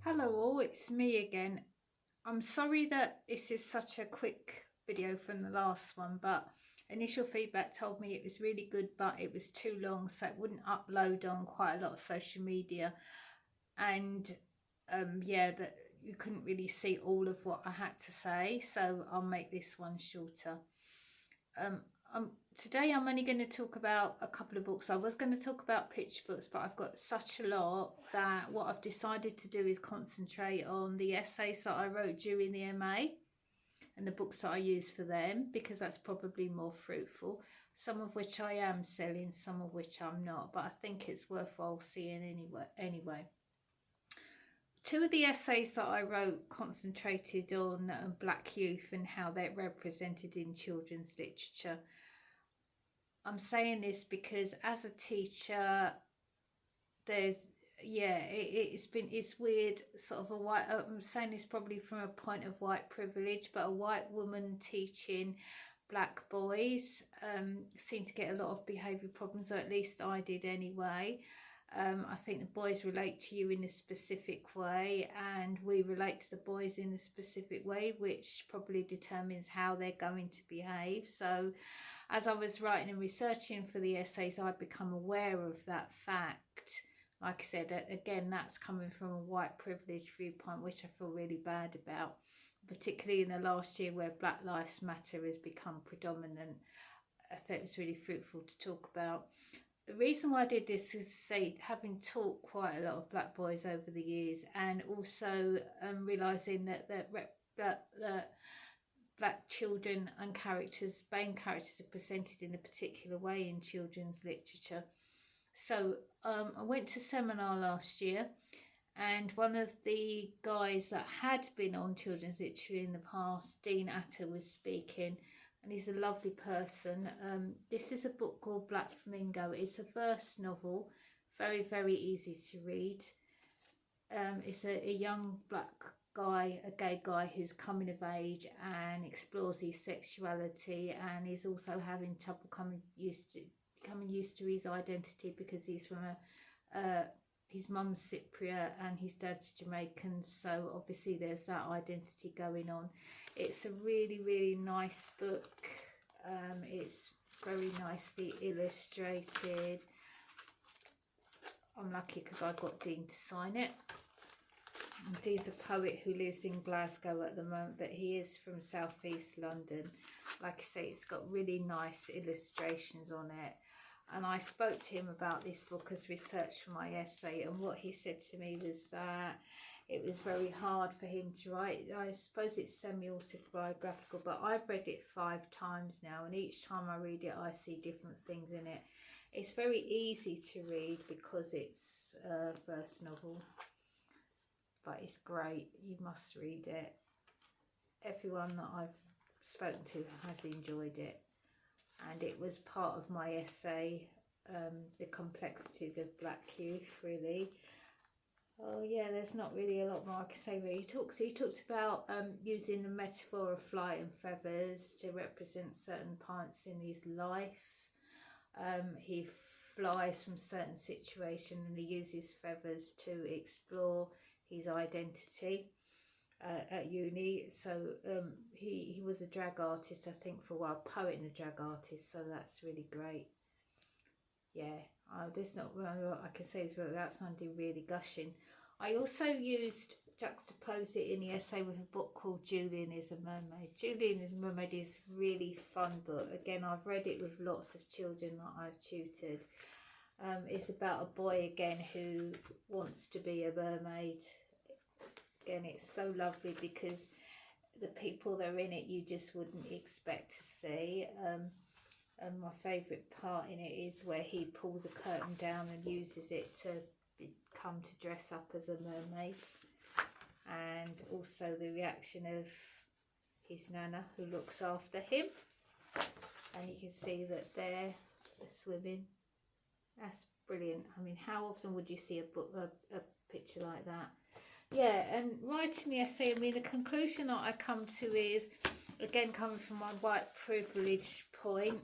Hello all, it's me again. I'm sorry that this is such a quick video from the last one, but initial feedback told me it was really good, but it was too long, so it wouldn't upload on quite a lot of social media. And yeah, that you couldn't really see all of what I had to say, so I'll make this one shorter. Um, Today I'm only going to talk about a couple of books. I was going to talk about picture books, but I've got such a lot that what I've decided to do is concentrate on the essays that I wrote during the MA and the books that I use for them, because that's probably more fruitful. Some of which I am selling, some of which I'm not, but I think it's worthwhile seeing anyway. Two of the essays that I wrote concentrated on black youth and how they're represented in children's literature. I'm saying this because as a teacher, there's it's weird, sort of a white. I'm saying this probably from a point of white privilege, but a white woman teaching black boys seem to get a lot of behaviour problems, or at least I did anyway. I think the boys relate to you in a specific way, and we relate to the boys in a specific way, which probably determines how they're going to behave. So as I was writing and researching for the essays, I'd become aware of that fact. Like I said, again, that's coming from a white privilege viewpoint, which I feel really bad about, particularly in the last year where Black Lives Matter has become predominant. I thought it was really fruitful to talk about. The reason why I did this is, say, having taught quite a lot of black boys over the years, and also realising that black children and characters, BAME characters, are presented in a particular way in children's literature. So I went to a seminar last year, and one of the guys that had been on children's literature in the past, Dean Atta, was speaking, and he's a lovely person. This is a book called Black Flamingo. It's a verse novel, very, very easy to read. It's a young black guy, a gay guy who's coming of age and explores his sexuality, and he's also having trouble becoming used to his identity, because he's from his mum's Cypriot and his dad's Jamaican, so obviously there's that identity going on. It's a really, really nice book. It's very nicely illustrated. I'm lucky because I got Dean to sign it. And Dean's a poet who lives in Glasgow at the moment, but he is from southeast London. Like I say, it's got really nice illustrations on it. And I spoke to him about this book as research for my essay, and what he said to me was that it was very hard for him to write. I suppose it's semi-autobiographical, but I've read it 5 times now, and each time I read it I see different things in it. It's very easy to read because it's a verse novel, but it's great. You must read it. Everyone that I've spoken to has enjoyed it, and it was part of my essay, the complexities of black youth, really. Oh yeah, there's not really a lot more I can say. Really, he talks about using the metaphor of flight and feathers to represent certain points in his life. He flies from certain situation, and he uses feathers to explore his identity at uni. So he was a drag artist, I think, for a while, poet and a drag artist, so that's really great. Yeah, there's not really what I can say without sounding really gushing. I also juxtaposed it in the essay with a book called Julian is a Mermaid. Julian is a Mermaid is a really fun book. Again, I've read it with lots of children that I've tutored. It's about a boy again who wants to be a mermaid. Again, it's so lovely because the people that are in it you just wouldn't expect to see. And my favourite part in it is where he pulls a curtain down and uses it to come to dress up as a mermaid, and also the reaction of his nana who looks after him, and you can see that they're swimming. That's brilliant. I mean, how often would you see a picture like that? Yeah, and writing the essay, I mean, the conclusion that I come to is, again, coming from my white privilege point,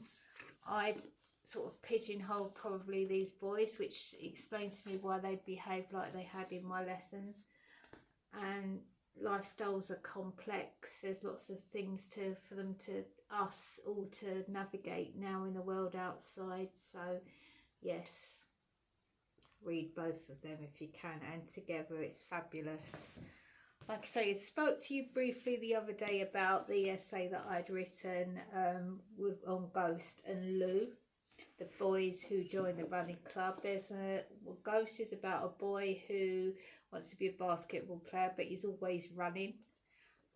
I'd sort of pigeonholed probably these boys, which explains to me why they behaved like they had in my lessons. and lifestyles are complex. There's lots of things for them to us all to navigate now in the world outside. So yes, read both of them if you can, and together it's fabulous. Like I say, I spoke to you briefly the other day about the essay that I'd written on Ghost and Lou, the boys who join the running club. Ghost is about a boy who wants to be a basketball player, but he's always running.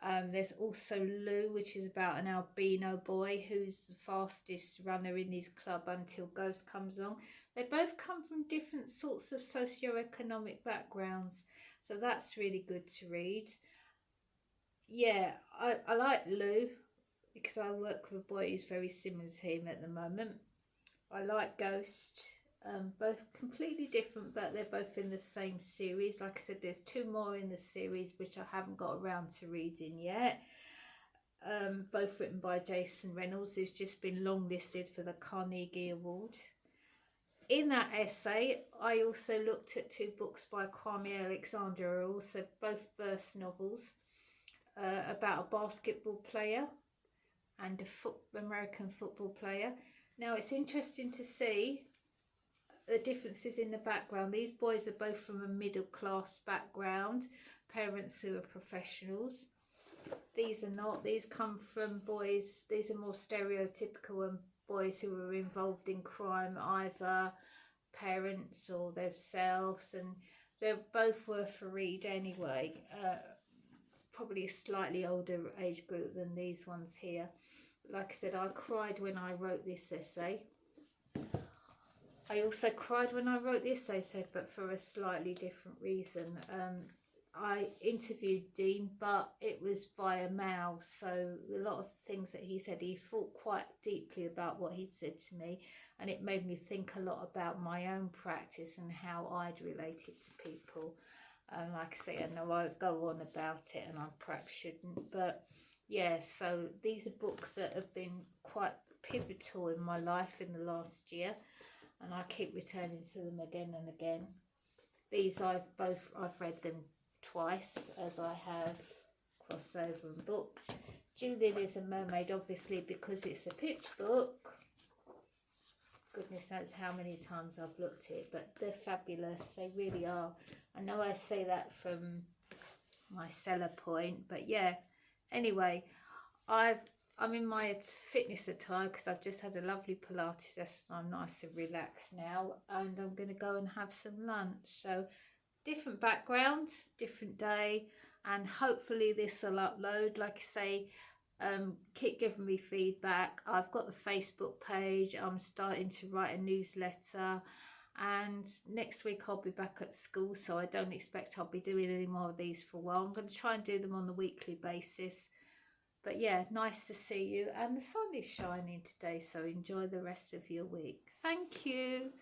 There's also Lou, which is about an albino boy who's the fastest runner in his club until Ghost comes along. They both come from different sorts of socio-economic backgrounds, so that's really good to read. Yeah, I like Lou because I work with a boy who's very similar to him at the moment. I like Ghost. Both completely different, but they're both in the same series. Like I said, there's 2 more in the series which I haven't got around to reading yet. Both written by Jason Reynolds, who's just been longlisted for the Carnegie Award. In that essay, I also looked at 2 books by Kwame Alexander, also both verse novels, about a basketball player and American football player. Now, it's interesting to see the differences in the background. These boys are both from a middle class background, parents who are professionals. These are not. These come from boys, these are more stereotypical, and boys who are involved in crime, either parents or themselves, and they're both worth a read anyway. Probably a slightly older age group than these ones here. Like I said, I cried when I wrote this essay. I also cried when I wrote this essay, but for a slightly different reason. I interviewed Dean, but it was via mail, so a lot of things that he said, he thought quite deeply about what he said to me, and it made me think a lot about my own practice and how I'd related to people. Like I say, I know I go on about it and I perhaps shouldn't, but yeah, so these are books that have been quite pivotal in my life in the last year, and I keep returning to them again and again. These I've read them twice, as I have crossover and booked. Julian is a Mermaid, obviously, because it's a pitch book. Goodness knows how many times I've looked at it, but they're fabulous. They really are. I know I say that from my seller point, but yeah. Anyway, I'm in my fitness attire because I've just had a lovely Pilates lesson. I'm nice and relaxed now, and I'm going to go and have some lunch. So different background, different day, and hopefully this will upload. Like I say, keep giving me feedback. I've got the Facebook page. I'm starting to write a newsletter, and next week I'll be back at school, so I don't expect I'll be doing any more of these for a while. I'm going to try and do them on a weekly basis. But yeah, nice to see you, and the sun is shining today, so enjoy the rest of your week. Thank you.